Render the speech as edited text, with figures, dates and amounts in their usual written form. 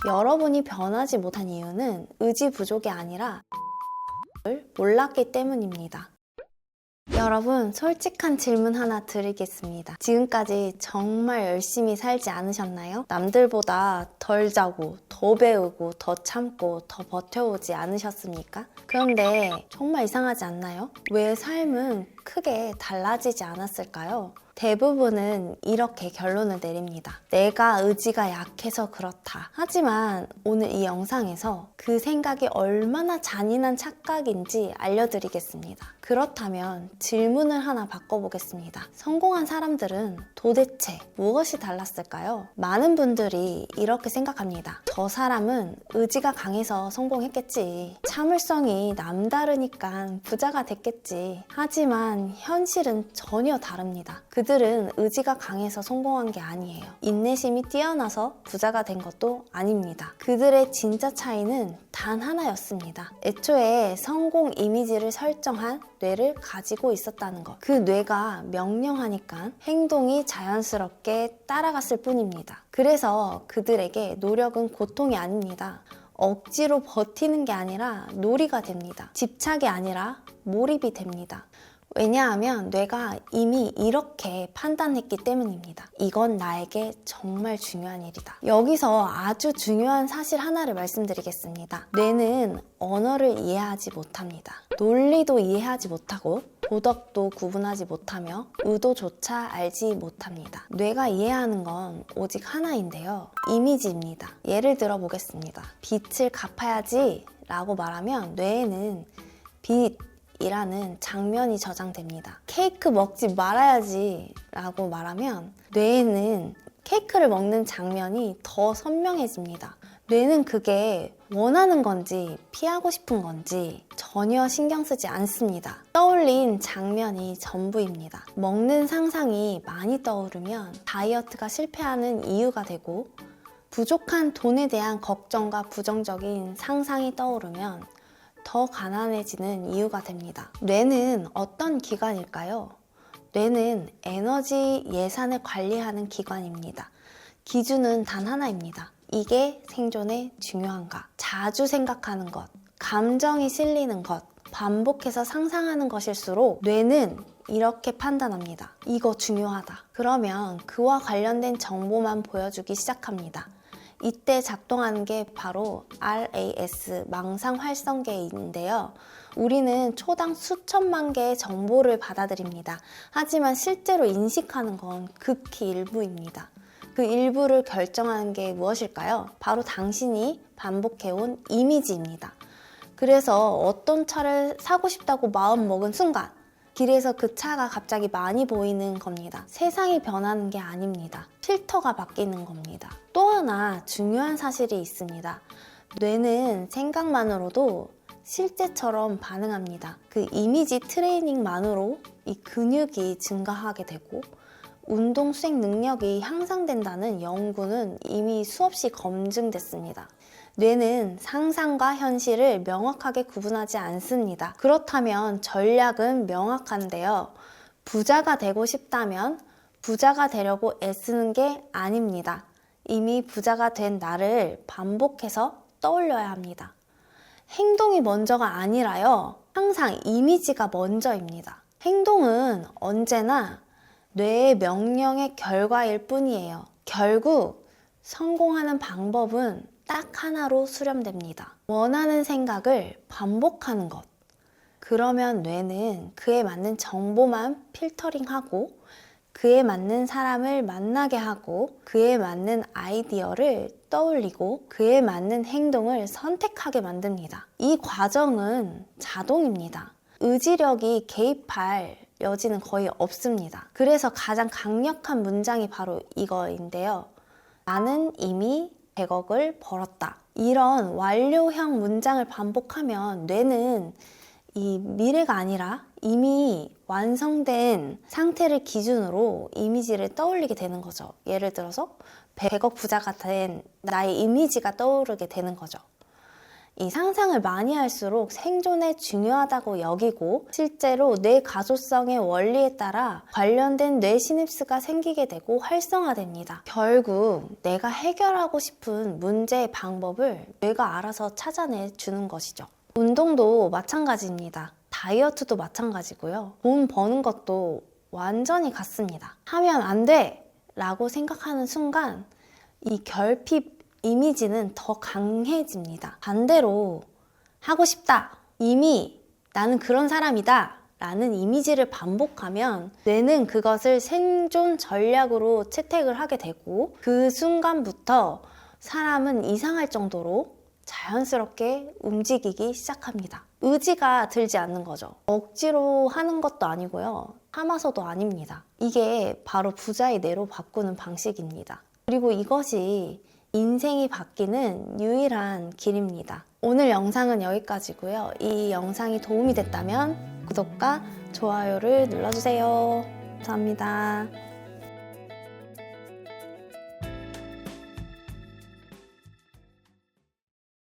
여러분이 변하지 못한 이유는 의지 부족이 아니라 몰랐기 때문입니다. 여러분, 솔직한 질문 하나 드리겠습니다. 지금까지 정말 열심히 살지 않으셨나요? 남들보다 덜 자고, 더 배우고, 더 참고, 더 버텨오지 않으셨습니까? 그런데 정말 이상하지 않나요? 왜 삶은 크게 달라지지 않았을까요? 대부분은 이렇게 결론을 내립니다. 내가 의지가 약해서 그렇다. 하지만 오늘 이 영상에서 그 생각이 얼마나 잔인한 착각인지 알려드리겠습니다. 그렇다면 질문을 하나 바꿔보겠습니다. 성공한 사람들은 도대체 무엇이 달랐을까요? 많은 분들이 이렇게 생각합니다. 저 사람은 의지가 강해서 성공했겠지. 참을성이 남다르니까 부자가 됐겠지. 하지만 현실은 전혀 다릅니다. 그들은 의지가 강해서 성공한 게 아니에요. 인내심이 뛰어나서 부자가 된 것도 아닙니다. 그들의 진짜 차이는 단 하나였습니다. 애초에 성공 이미지를 설정한 뇌를 가지고 있었다는 것. 그 뇌가 명령하니까 행동이 자연스럽게 따라갔을 뿐입니다. 그래서 그들에게 노력은 고통이 아닙니다. 억지로 버티는 게 아니라 놀이가 됩니다. 집착이 아니라 몰입이 됩니다. 왜냐하면 뇌가 이미 이렇게 판단했기 때문입니다. 이건 나에게 정말 중요한 일이다. 여기서 아주 중요한 사실 하나를 말씀드리겠습니다. 뇌는 언어를 이해하지 못합니다. 논리도 이해하지 못하고 도덕도 구분하지 못하며 의도조차 알지 못합니다. 뇌가 이해하는 건 오직 하나인데요. 이미지입니다. 예를 들어 보겠습니다. 빚을 갚아야지 라고 말하면 뇌에는 이라는 장면이 저장됩니다. 케이크 먹지 말아야지 라고 말하면 뇌에는 케이크를 먹는 장면이 더 선명해집니다. 뇌는 그게 원하는 건지 피하고 싶은 건지 전혀 신경 쓰지 않습니다. 떠올린 장면이 전부입니다. 먹는 상상이 많이 떠오르면 다이어트가 실패하는 이유가 되고, 부족한 돈에 대한 걱정과 부정적인 상상이 떠오르면 더 가난해지는 이유가 됩니다. 뇌는 어떤 기관일까요? 뇌는 에너지 예산을 관리하는 기관입니다. 기준은 단 하나입니다. 이게 생존에 중요한가? 자주 생각하는 것, 감정이 실리는 것, 반복해서 상상하는 것일수록 뇌는 이렇게 판단합니다. 이거 중요하다. 그러면 그와 관련된 정보만 보여주기 시작합니다. 이때 작동하는 게 바로 RAS, 망상활성계인데요. 우리는 초당 수천만 개의 정보를 받아들입니다. 하지만 실제로 인식하는 건 극히 일부입니다. 그 일부를 결정하는 게 무엇일까요? 바로 당신이 반복해온 이미지입니다. 그래서 어떤 차를 사고 싶다고 마음먹은 순간 길에서 그 차가 갑자기 많이 보이는 겁니다. 세상이 변하는 게 아닙니다. 필터가 바뀌는 겁니다. 또 하나 중요한 사실이 있습니다. 뇌는 생각만으로도 실제처럼 반응합니다. 그 이미지 트레이닝만으로 이 근육이 증가하게 되고 운동 수행 능력이 향상된다는 연구는 이미 수없이 검증됐습니다. 뇌는 상상과 현실을 명확하게 구분하지 않습니다. 그렇다면 전략은 명확한데요. 부자가 되고 싶다면 부자가 되려고 애쓰는 게 아닙니다. 이미 부자가 된 나를 반복해서 떠올려야 합니다. 행동이 먼저가 아니라요. 항상 이미지가 먼저입니다. 행동은 언제나 뇌의 명령의 결과일 뿐이에요. 결국 성공하는 방법은 딱 하나로 수렴됩니다. 원하는 생각을 반복하는 것. 그러면 뇌는 그에 맞는 정보만 필터링하고 그에 맞는 사람을 만나게 하고 그에 맞는 아이디어를 떠올리고 그에 맞는 행동을 선택하게 만듭니다. 이 과정은 자동입니다. 의지력이 개입할 여지는 거의 없습니다. 그래서 가장 강력한 문장이 바로 이거인데요. 나는 이미 100억을 벌었다. 이런 완료형 문장을 반복하면 뇌는 이 미래가 아니라 이미 완성된 상태를 기준으로 이미지를 떠올리게 되는 거죠. 예를 들어서 100억 부자가 된 나의 이미지가 떠오르게 되는 거죠. 이 상상을 많이 할수록 생존에 중요하다고 여기고 실제로 뇌 가소성의 원리에 따라 관련된 뇌 시냅스가 생기게 되고 활성화됩니다. 결국 내가 해결하고 싶은 문제의 방법을 뇌가 알아서 찾아내 주는 것이죠. 운동도 마찬가지입니다. 다이어트도 마찬가지고요. 돈 버는 것도 완전히 같습니다. 하면 안 돼! 라고 생각하는 순간 이 결핍 이미지는 더 강해집니다. 반대로 하고 싶다. 이미 나는 그런 사람이다. 라는 이미지를 반복하면 뇌는 그것을 생존 전략으로 채택을 하게 되고 그 순간부터 사람은 이상할 정도로 자연스럽게 움직이기 시작합니다. 의지가 들지 않는 거죠. 억지로 하는 것도 아니고요. 참아서도 아닙니다. 이게 바로 부자의 뇌로 바꾸는 방식입니다. 그리고 이것이 인생이 바뀌는 유일한 길입니다. 오늘 영상은 여기까지고요. 이 영상이 도움이 됐다면 구독과 좋아요를 눌러주세요. 감사합니다.